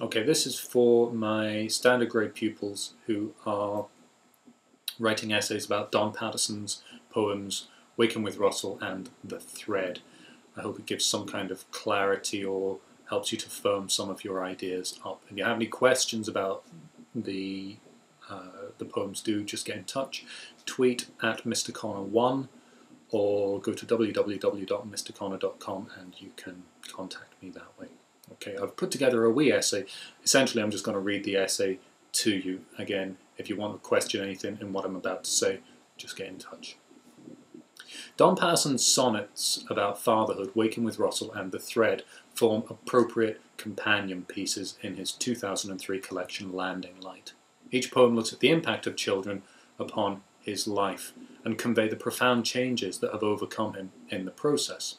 Okay, this is for my standard grade pupils who are writing essays about Don Paterson's poems Waking with Russell and The Thread. I hope it gives some kind of clarity or helps you to firm some of your ideas up. If you have any questions about the poems, do just get in touch. Tweet at Mr. Connor1 or go to www.mrconnor.com and you can contact me that way. Okay, I've put together a wee essay. Essentially, I'm just going to read the essay to you. Again, if you want to question anything in what I'm about to say, just get in touch. Don Paterson's sonnets about fatherhood, Waking with Russell and The Thread, form appropriate companion pieces in his 2003 collection Landing Light. Each poem looks at the impact of children upon his life and convey the profound changes that have overcome him in the process.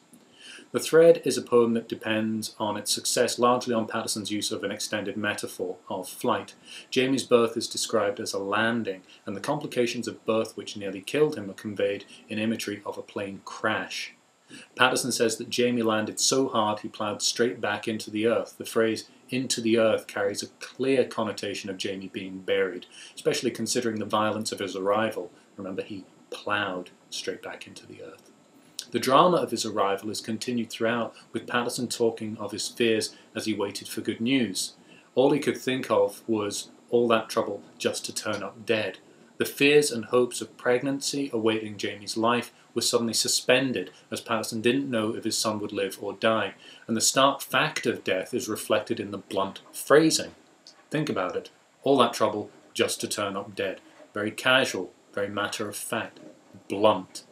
The Thread is a poem that depends on its success largely on Paterson's use of an extended metaphor of flight. Jamie's birth is described as a landing, and the complications of birth which nearly killed him are conveyed in imagery of a plane crash. Paterson says that Jamie landed so hard he ploughed straight back into the earth. The phrase "into the earth" carries a clear connotation of Jamie being buried, especially considering the violence of his arrival. Remember, he ploughed straight back into the earth. The drama of his arrival is continued throughout, with Paterson talking of his fears as he waited for good news. All he could think of was all that trouble just to turn up dead. The fears and hopes of pregnancy awaiting Jamie's life were suddenly suspended, as Paterson didn't know if his son would live or die, and the stark fact of death is reflected in the blunt phrasing. Think about it. All that trouble just to turn up dead. Very casual, very matter of fact, blunt.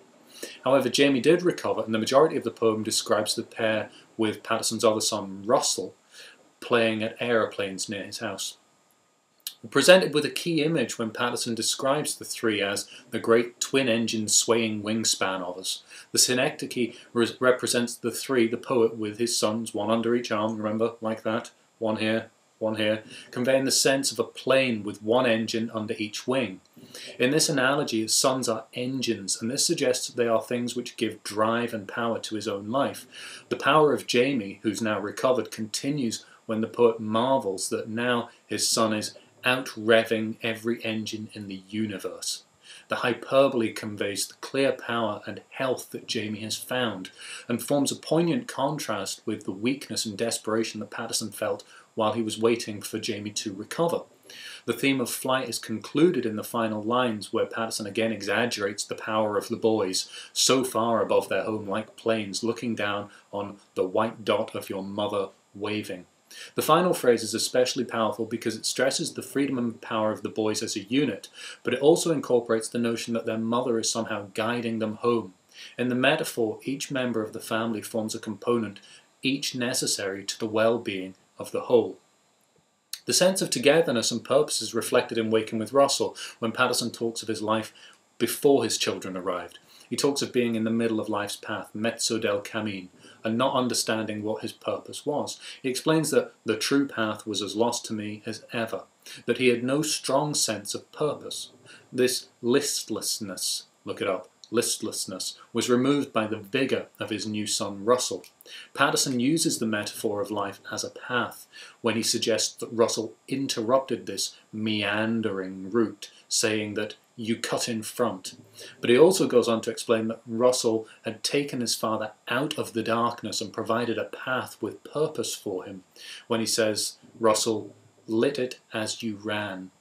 However, Jamie did recover, and the majority of the poem describes the pair with Paterson's other son, Russell, playing at aeroplanes near his house. We're presented with a key image when Paterson describes the three as the great twin-engine swaying wingspan of us. The synecdoche represents the three, the poet with his sons, one under each arm, remember, like that, one here, conveying the sense of a plane with one engine under each wing. In this analogy, his sons are engines, and this suggests that they are things which give drive and power to his own life. The power of Jamie, who's now recovered, continues when the poet marvels that now his son is out-revving every engine in the universe. The hyperbole conveys the clear power and health that Jamie has found, and forms a poignant contrast with the weakness and desperation that Paterson felt while he was waiting for Jamie to recover. The theme of flight is concluded in the final lines, where Paterson again exaggerates the power of the boys, so far above their home like planes, looking down on the white dot of your mother waving. The final phrase is especially powerful because it stresses the freedom and power of the boys as a unit, but it also incorporates the notion that their mother is somehow guiding them home. In the metaphor, each member of the family forms a component, each necessary to the well-being of the whole. The sense of togetherness and purpose is reflected in Waking with Russell when Paterson talks of his life before his children arrived. He talks of being in the middle of life's path, mezzo del cammin, and not understanding what his purpose was. He explains that the true path was as lost to me as ever, that he had no strong sense of purpose. This listlessness, look it up, listlessness, was removed by the vigour of his new son Russell. Paterson uses the metaphor of life as a path when he suggests that Russell interrupted this meandering route, saying that you cut in front. But he also goes on to explain that Russell had taken his father out of the darkness and provided a path with purpose for him, when he says, Russell lit it as you ran.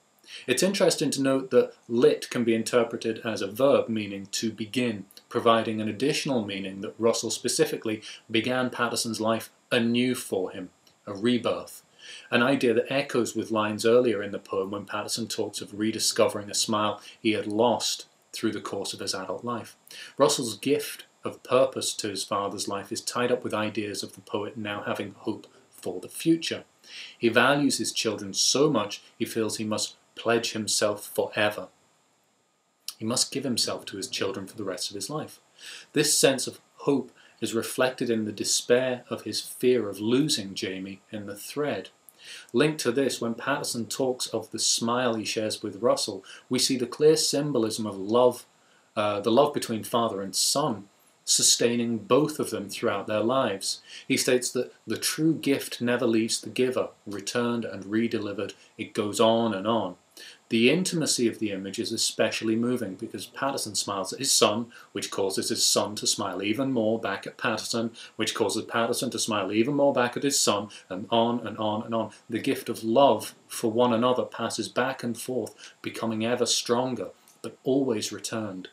It's interesting to note that lit can be interpreted as a verb meaning to begin, providing an additional meaning that Russell specifically began Paterson's life anew for him, a rebirth. An idea that echoes with lines earlier in the poem when Paterson talks of rediscovering a smile he had lost through the course of his adult life. Russell's gift of purpose to his father's life is tied up with ideas of the poet now having hope for the future. He values his children so much he feels he must pledge himself forever. He must give himself to his children for the rest of his life. This sense of hope is reflected in the despair of his fear of losing Jamie in The Thread. Linked to this, when Paterson talks of the smile he shares with Russell, we see the clear symbolism of love, the love between father and son, sustaining both of them throughout their lives. He states that the true gift never leaves the giver, returned and redelivered. It goes on and on. The intimacy of the image is especially moving because Paterson smiles at his son, which causes his son to smile even more back at Paterson, which causes Paterson to smile even more back at his son, and on and on and on. The gift of love for one another passes back and forth, becoming ever stronger, but always returned.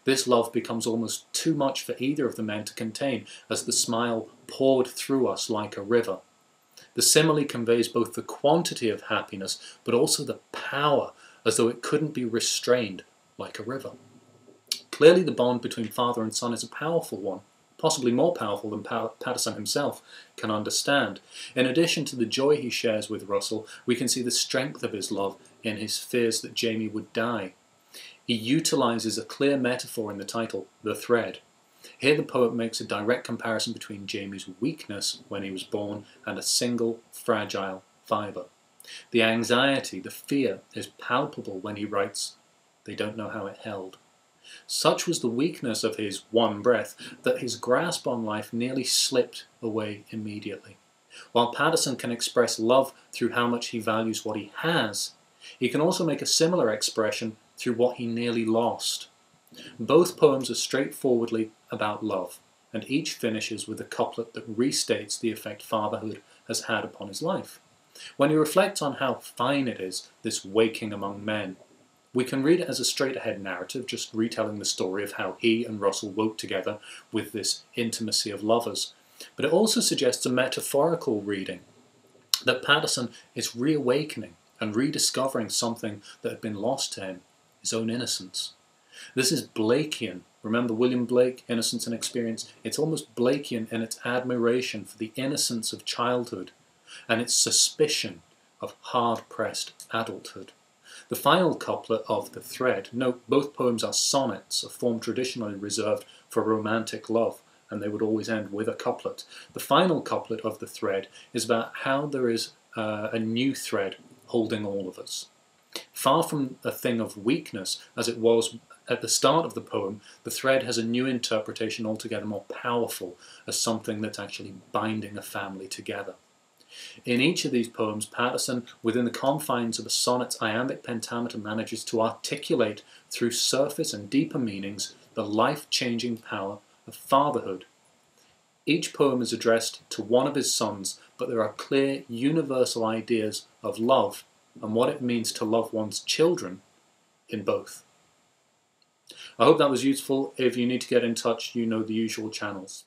This love becomes almost too much for either of the men to contain as the smile poured through us like a river. The simile conveys both the quantity of happiness but also the power, as though it couldn't be restrained like a river. Clearly the bond between father and son is a powerful one, possibly more powerful than Paterson himself can understand. In addition to the joy he shares with Russell, we can see the strength of his love in his fears that Jamie would die. He utilises a clear metaphor in the title, the thread. Here the poet makes a direct comparison between Jamie's weakness when he was born and a single, fragile fibre. The anxiety, the fear, is palpable when he writes, "They don't know how it held." Such was the weakness of his one breath that his grasp on life nearly slipped away immediately. While Paterson can express love through how much he values what he has, he can also make a similar expression through what he nearly lost. Both poems are straightforwardly about love, and each finishes with a couplet that restates the effect fatherhood has had upon his life. When he reflects on how fine it is, this waking among men, we can read it as a straight-ahead narrative, just retelling the story of how he and Russell woke together with this intimacy of lovers. But it also suggests a metaphorical reading, that Paterson is reawakening and rediscovering something that had been lost to him, his own innocence. This is Blakean. Remember William Blake, Innocence and Experience? It's almost Blakean in its admiration for the innocence of childhood and its suspicion of hard-pressed adulthood. The final couplet of The Thread, note both poems are sonnets, a form traditionally reserved for romantic love, and they would always end with a couplet. The final couplet of The Thread is about how there is a new thread holding all of us. Far from a thing of weakness, as it was at the start of the poem, the thread has a new interpretation altogether more powerful as something that's actually binding a family together. In each of these poems, Paterson, within the confines of a sonnet's iambic pentameter, manages to articulate through surface and deeper meanings the life-changing power of fatherhood. Each poem is addressed to one of his sons, but there are clear universal ideas of love and what it means to love one's children in both. I hope that was useful. If you need to get in touch, you know the usual channels.